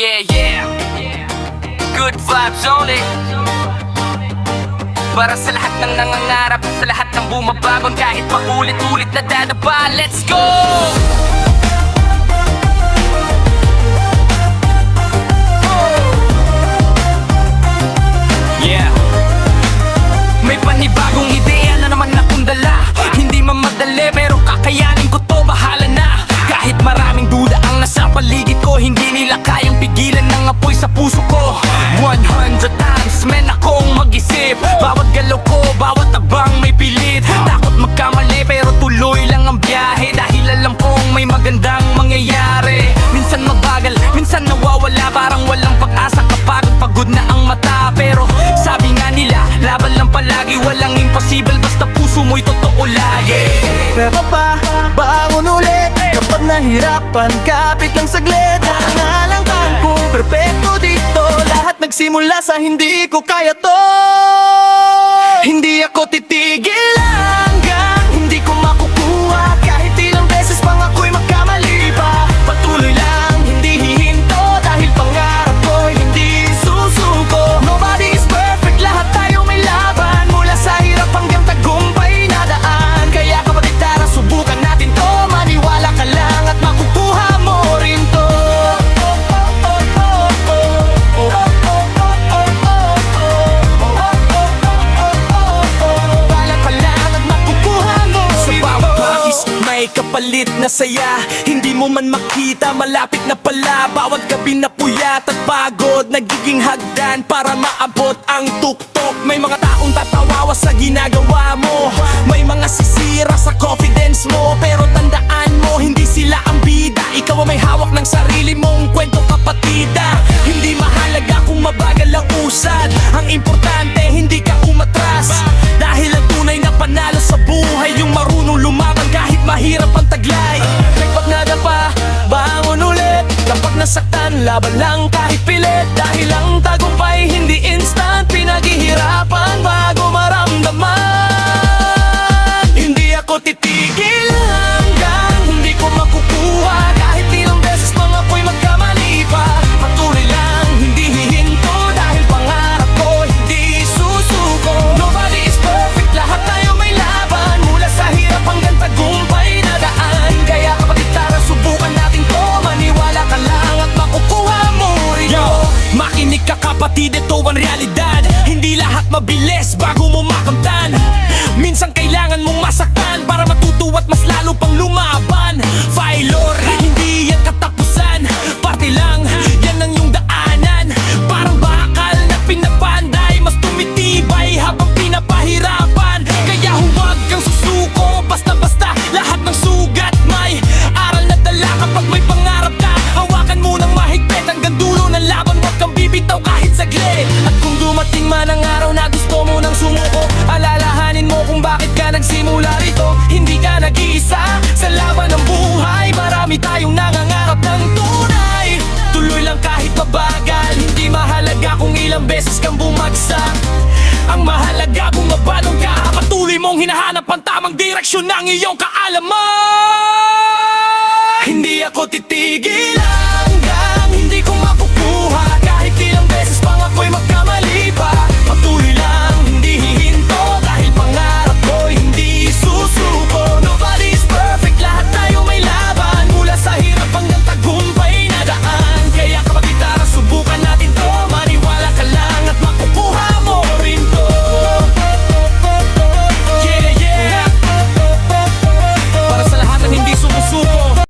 yeah. Good vibes only. Para sa lahat ng nangangarap, sa lahat ng bumabagon, kahit paulit-ulit na dadapa. Let's go! Yeah. May panibagong ideya na naman akong dala. Hindi man madali pero kakayanin ko to, bahala na. Kahit maraming duda ang nasa paligid ko, hindi nila kayang pigilan ng apoy sa puso ko. 100 times men akong mag-isip, bawat galaw ko, bawat tabang may pilit. Takot magkamali pero tuloy lang ang biyahe, dahil alam kong may magandang mangyayari. Minsan mabagal, minsan nawawala, parang walang pag-asa kapag pagod na ang mata. Pero sabi nga nila, laban lang palagi, walang impossible basta puso mo'y totoo lagi. Pero pa, bangon ulit kapag nahirapan, kapit lang saglit. Nangalang kang perpekto dito, lahat nagsimula sa hindi ko kaya to. Hindi ako titigil hanggang hindi ko makukuha, kahit ilang beses pang ako'y magkamali pa. Patuloy lang, hindi hihinto, dahil pangarap ko hindi susuko. Nobody is perfect, lahat tayo may laban, mula sa hirap hanggang tagumpay na daan. Kaya kapatid, tara subukan natin to, maniwala ka lang at makukuha mo rin to. Balat pa lang at makukuha mo rin to. Sa bawat bahis may kapalit na saya, hindi mo man makita, malapit na pala. Bawat gabi na puyat at pagod, nagiging hagdan para maabot ang tuktok. May mga taong tatawawa sa ginagawa mo, may mga sisira sa confidence mo. Pero tandaan mo, hindi sila ang bida, ikaw ang may hawak ng sarili mong kwento, kapatida. Hindi mahalaga kung mabagal ang usad, ang importante hindi ka umatras. Dahil ang tunay na panalo sa buhay, yung marunong lumaban kahit mahirap ang taglay. Kapag nadapa, bangon ulit, kapag nasaktan, laban lang kahit pilit. Dahil ang tagumpay hindi instant, pinaghihirapan bago maramdaman. Hindi ako titigil hanggang hindi ko makukuha, kahit ilang beses pang ako'y magkamali pa. Patuloy lang, hindi hihinto, dahil pangarap ko hindi susuko. Nobody is perfect, lahat tayo may laban, mula sa hirap hanggang tagumpay na daan. Kaya kapatid, tara subukan natin to, maniwala ka lang at makukuha mo rin to. Makinig ka kapatid, ito ang realidad, hindi lahat mabilis bago mo makamtan. Minsan kailangan mong masaktan para matuto at mas lalo pang lumaban. Failure, hindi yan katapusan, parte lang, yan ang iyong daanan. Parang bakal na pinapanday, mas tumitibay habang pinapahirapan. Kaya huwag kang susuko, basta-basta, lahat ng sugat may aral na dala. Kapag may pangarap ka, hawakan mo ng mahigpit hanggang dulo ng laban, huwag kang bibitaw kahit saglit. At kung dumating man ang araw na gusto mo nang sumuko, alalahanin mo kung bakit ka nagsimula rito. Hindi ka nag-iisa sa laban ng buhay, marami tayong nangangarap ng tunay. Tuloy lang kahit mabagal, hindi mahalaga kung ilang beses kang bumagsak. Ang mahalaga bumabalong ka, patuloy mong hinahanap ang tamang direksyon ng iyong kaalaman. Hindi ako titigil hanggang